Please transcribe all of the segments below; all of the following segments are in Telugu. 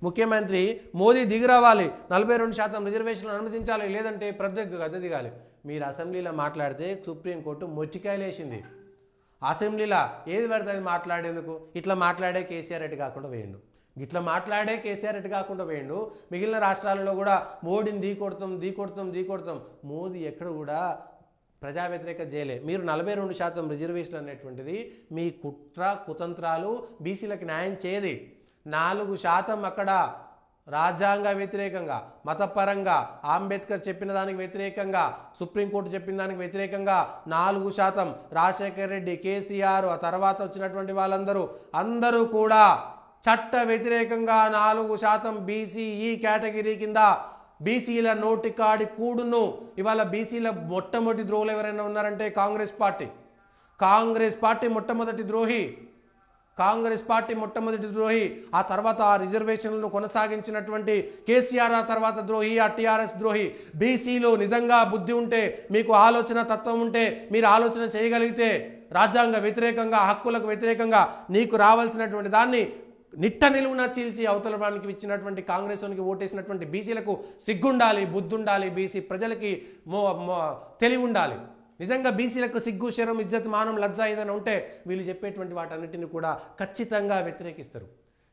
ముఖ్యమంత్రి మోదీ దిగిరావాలి, 42% రిజర్వేషన్లు అనుమతించాలి, లేదంటే ప్రత్యేక గద్దె దిగాలి. మీరు అసెంబ్లీలో మాట్లాడితే సుప్రీంకోర్టు మొట్టికాయలేసింది. అసెంబ్లీలో ఏది పడితే అది మాట్లాడేందుకు? ఇట్లా మాట్లాడే కేసీఆర్ ఎటు కాకుండా వేయండు, ఇట్లా మాట్లాడే కేసీఆర్ ఎటు కాకుండా వేయండు. మిగిలిన రాష్ట్రాలలో కూడా మోడీని ఢీకొడతాం. మోదీ ఎక్కడ కూడా ప్రజా వ్యతిరేక చేయలే. మీరు 42% రిజర్వేషన్ అనేటువంటిది మీ కుట్ర కుతంత్రాలు, బీసీలకు న్యాయం చేయది. 4% అక్కడ రాజ్యాంగ వ్యతిరేకంగా, మతపరంగా, అంబేద్కర్ చెప్పిన దానికి వ్యతిరేకంగా, సుప్రీంకోర్టు చెప్పిన దానికి వ్యతిరేకంగా 4%. రాజశేఖర్ రెడ్డి, కేసీఆర్, ఆ తర్వాత వచ్చినటువంటి అందరూ కూడా చట్ట వ్యతిరేకంగా 4% బీసీఈ కేటగిరీ కింద బీసీల నోటికాడి కూడును. ఇవాళ బీసీల మొట్టమొదటి ద్రోహులు ఎవరైనా ఉన్నారంటే కాంగ్రెస్ పార్టీ మొట్టమొదటి ద్రోహి. ఆ తర్వాత ఆ రిజర్వేషన్లను కొనసాగించినటువంటి కేసీఆర్, ఆ తర్వాత ద్రోహి, ఆ టీఆర్ఎస్ ద్రోహి. బీసీలు నిజంగా బుద్ధి ఉంటే, మీకు ఆలోచన తత్వం ఉంటే, మీరు ఆలోచన చేయగలిగితే రాజ్యాంగ వ్యతిరేకంగా, హక్కులకు వ్యతిరేకంగా నీకు రావాల్సినటువంటి దాన్ని నిట్ట నిలువున చీల్చి అవతల వానికి ఇచ్చినటువంటి కాంగ్రెస్ వానికి ఓటేసినటువంటి బీసీలకు సిగ్గుండాలి, బుద్ధుండాలి, బీసీ ప్రజలకి తెలివి ఉండాలి. నిజంగా బీసీలకు సిగ్గు, శరం, ఇజ్జత్, మానం, లజ్జ ఏదైనా ఉంటే వీళ్ళు చెప్పేటువంటి వాటన్నిటిని కూడా ఖచ్చితంగా వ్యతిరేకిస్తారు.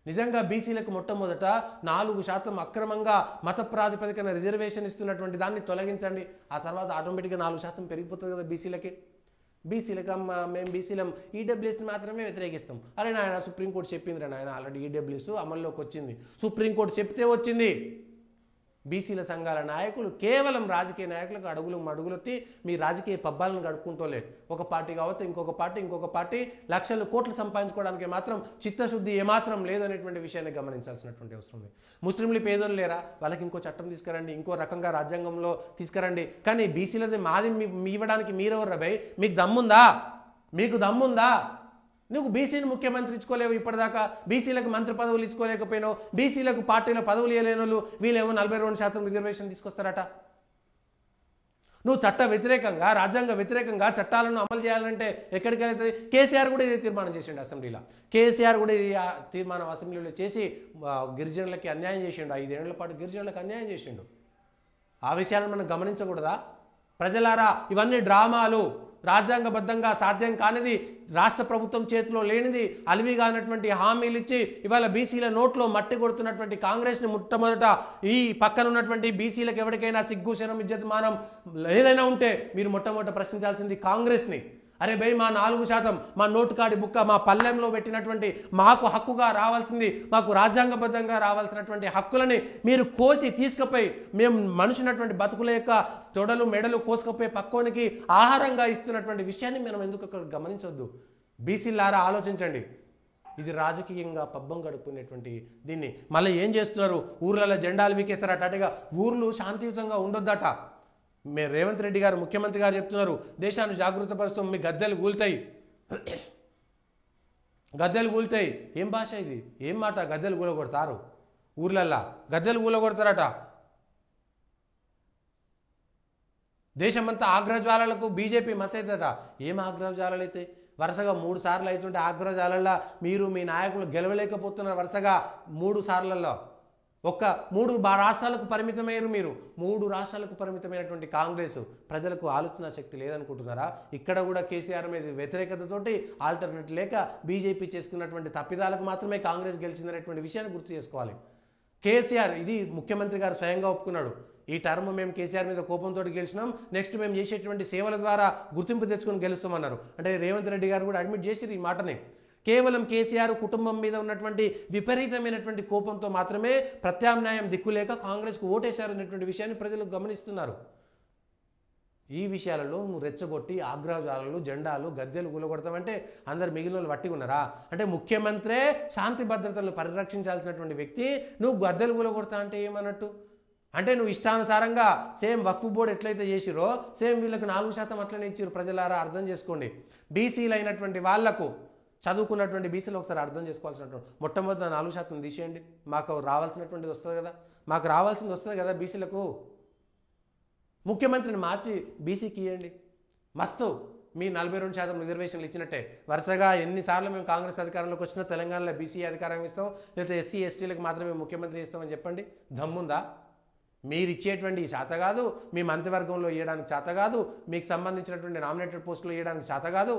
నిజంగా బీసీలకు మొట్టమొదట 4% అక్రమంగా మత ప్రాతిపదికన రిజర్వేషన్ ఇస్తున్నటువంటి దాన్ని తొలగించండి. ఆ తర్వాత ఆటోమేటిక్గా 4% పెరిగిపోతుంది కదా బీసీలకి. మేము బీసీలం ఈడబ్ల్యూఎస్ మాత్రమే వ్యతిరేకిస్తాం. అరే నాయన, సుప్రీంకోర్టు చెప్పింది నాయన, ఆల్రెడీ ఈడబ్ల్యూఎస్ అమల్లోకి వచ్చింది. సుప్రీంకోర్టు చెప్తే వచ్చింది. బీసీల సంఘాల నాయకులు కేవలం రాజకీయ నాయకులకు అడుగులొత్తి మీ రాజకీయ పబ్బాలను గడుపుకుంటోలే. ఒక పార్టీ కావచ్చు, ఇంకొక పార్టీ లక్షలు కోట్లు సంపాదించుకోవడానికి మాత్రం చిత్తశుద్ధి ఏమాత్రం లేదనేటువంటి విషయాన్ని గమనించాల్సినటువంటి అవసరం ఉంది. ముస్లింలు పేదోళ్ళు లేరా? వాళ్ళకి ఇంకో చట్టం తీసుకురండి, ఇంకో రకంగా రాజ్యాంగంలో తీసుకురండి. కానీ బీసీలది మాది ఇవ్వడానికి మీరెవరు భయ్? మీకు దమ్ముందా? నువ్వు బీసీని ముఖ్యమంత్రి ఇచ్చుకోలేవు, ఇప్పటిదాకా బీసీలకు మంత్రి పదవులు ఇచ్చుకోలేకపోయినావు, బీసీలకు పార్టీల పదవులు ఇవ్వలేని వాళ్ళు వీళ్ళేమో 42% రిజర్వేషన్ తీసుకొస్తారట. నువ్వు చట్ట వ్యతిరేకంగా, రాజ్యాంగ వ్యతిరేకంగా చట్టాలను అమలు చేయాలంటే ఎక్కడికి వెళ్తుంది? కేసీఆర్ కూడా ఇదే తీర్మానం చేసిండు అసెంబ్లీలో. తీర్మానం అసెంబ్లీలో చేసి గిరిజనులకి అన్యాయం చేసిండు. 5 ఏళ్ల పాటు గిరిజనులకు అన్యాయం చేసిండు. ఆ విషయాలను మనం గమనించకూడదా? ప్రజలారా, ఇవన్నీ డ్రామాలు. రాజ్యాంగబద్ధంగా సాధ్యం కానిది, రాష్ట్ర ప్రభుత్వం చేతిలో లేనిది, అలివిగానటువంటి హామీలు ఇచ్చి ఇవాళ బీసీల నోట్లో మట్టి కొడుతున్నటువంటి కాంగ్రెస్ని మొట్టమొదట ఈ పక్కన ఉన్నటువంటి బీసీలకు ఎవరికైనా సిగ్గు, శరం, ఇజ్జత్, మానం ఏదైనా ఉంటే మీరు మొట్టమొదట ప్రశ్నించాల్సింది కాంగ్రెస్ని. అరే భయ్, మా 4%, మా నోటుకాడి బుక్క, మా పల్లెంలో పెట్టినటువంటి మాకు హక్కుగా రావాల్సింది, మాకు రాజ్యాంగబద్ధంగా రావాల్సినటువంటి హక్కులని మీరు కోసి తీసుకుపోయి, మేము మనుషున్నటువంటి బతుకుల యొక్క తొడలు మెడలు కోసుకపోయి పక్కోనికి ఆహారంగా ఇస్తున్నటువంటి విషయాన్ని మనం ఎందుకు గమనించవద్దు? బీసీలారా ఆలోచించండి. ఇది రాజకీయంగా పబ్బం గడుపుకునేటువంటి దీన్ని మళ్ళీ ఏం చేస్తున్నారు? ఊర్లలో జెండాలు వీకేస్తారట. అటుగా ఊర్లు శాంతియుతంగా ఉండొద్దట. రేవంత్ రెడ్డి గారు, ముఖ్యమంత్రి గారు చెప్తున్నారు, దేశాన్ని జాగృతపరుస్తాం, మీ గద్దెలు కూలుతాయి. ఏం భాష ఇది? ఏం మాట? గద్దెలు కూలగొడతారు ఊర్లల్లా, గద్దెలు కూలగొడతారట. దేశమంతా ఆగ్రహజ్వాలలకు బీజేపీ మసైదట. ఏం ఆగ్రహజ్వాలలు అయితే? వరుసగా 3 సార్లు అవుతుంటే ఆగ్రహజ్వాలల్లో మీరు మీ నాయకులు గెలవలేకపోతున్నారు. వరుసగా 3 సార్లలో 3 రాష్ట్రాలకు పరిమితమయ్యారు. మీరు 3 రాష్ట్రాలకు పరిమితమైనటువంటి కాంగ్రెస్ ప్రజలకు ఆలోచన శక్తి లేదనుకుంటున్నారా? ఇక్కడ కూడా కేసీఆర్ మీద వ్యతిరేకతతోటి ఆల్టర్నేట్ లేక బీజేపీ చేసుకున్నటువంటి తప్పిదాలకు మాత్రమే కాంగ్రెస్ గెలిచిందనేటువంటి విషయాన్ని గుర్తు చేసుకోవాలి. కేసీఆర్ ఇది ముఖ్యమంత్రి గారు స్వయంగా ఒప్పుకున్నాడు. ఈ టర్మ్ మేము కేసీఆర్ మీద కోపంతో గెలిచినాం, నెక్స్ట్ మేము చేసేటువంటి సేవల ద్వారా గుర్తింపు తెచ్చుకొని గెలుస్తామన్నారు. అంటే రేవంత్ రెడ్డి గారు కూడా అడ్మిట్ చేసి ఈ మాటని కేవలం కేసీఆర్ కుటుంబం మీద ఉన్నటువంటి విపరీతమైనటువంటి కోపంతో మాత్రమే ప్రత్యామ్నాయం దిక్కులేక కాంగ్రెస్కు ఓటేశారు అనేటువంటి విషయాన్ని ప్రజలు గమనిస్తున్నారు. ఈ విషయాలలో నువ్వు రెచ్చగొట్టి ఆగ్రహజాలలు, జెండాలు, గద్దెలు కూలగొడతామంటే అందరు మిగిలిన వాళ్ళు వట్టి ఉన్నారా? అంటే ముఖ్యమంత్రే శాంతి భద్రతలను పరిరక్షించాల్సినటువంటి వ్యక్తి నువ్వు గద్దెలు కూలగొడతా అంటే ఏమన్నట్టు? అంటే నువ్వు ఇష్టానుసారంగా సేమ్ వక్ఫ్ బోర్డు ఎట్లయితే చేసిరో సేమ్ వీళ్ళకు 4% అట్లనే ఇచ్చిరు. ప్రజలారా అర్థం చేసుకోండి. బీసీలు అయినటువంటి వాళ్లకు, చదువుకున్నటువంటి బీసీలు ఒకసారి అర్థం చేసుకోవాల్సినటువంటి మొట్టమొదటి 4% తీసేయండి. మాకు రావాల్సినటువంటిది వస్తుంది కదా, మాకు రావాల్సింది వస్తుంది కదా బీసీలకు. ముఖ్యమంత్రిని మార్చి బీసీకి ఇవ్వండి. మస్తు మీ 42% రిజర్వేషన్లు ఇచ్చినట్టే. వరుసగా ఎన్నిసార్లు మేము కాంగ్రెస్ అధికారంలోకి వచ్చినా తెలంగాణలో బీసీ అధికారం ఇస్తాం, లేకపోతే ఎస్సీ ఎస్టీలకు మాత్రమే ముఖ్యమంత్రి ఇస్తామని చెప్పండి. దమ్ముందా? మీరు ఇచ్చేటువంటి చేత కాదు, మీ మంత్రివర్గంలో ఇవ్వడానికి చేత కాదు, మీకు సంబంధించినటువంటి నామినేటెడ్ పోస్టులు ఇవ్వడానికి చేత కాదు.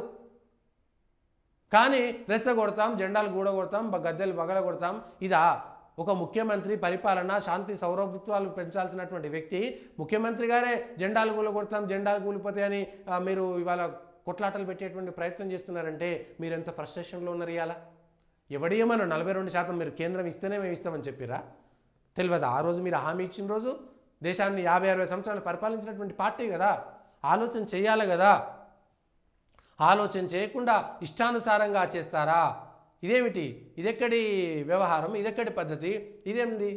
కానీ రెచ్చగొడతాం, జెండాలు గూడగొడతాం, గద్దెలు బగలగొడతాం. ఇదా ఒక ముఖ్యమంత్రి పరిపాలన? శాంతి సౌరభత్వాలు పెంచాల్సినటువంటి వ్యక్తి ముఖ్యమంత్రి గారే జెండాలు కూలగొడతాం, జెండాలు కూలిపోతాయని మీరు ఇవాళ కొట్లాటలు పెట్టేటువంటి ప్రయత్నం చేస్తున్నారంటే మీరు ఎంత ఫ్రస్ట్రేషన్లో ఉన్నారు. ఇవాళ ఎవడేమన్నా 42% మీరు కేంద్రం ఇస్తేనే మేము ఇస్తామని చెప్పిరా? తెలియదు. ఆ రోజు మీరు హామీ ఇచ్చిన రోజు దేశాన్ని 50-60 సంవత్సరాలు పరిపాలించినటువంటి పార్టీ కదా, ఆలోచన చేయాలి కదా. ఆలోచన చేయకుండా ఇష్టానుసారంగా చేస్తారా? ఇదేమిటి? ఇదెక్కడి వ్యవహారం? ఇదెక్కడి పద్ధతి? ఇదేమిటి?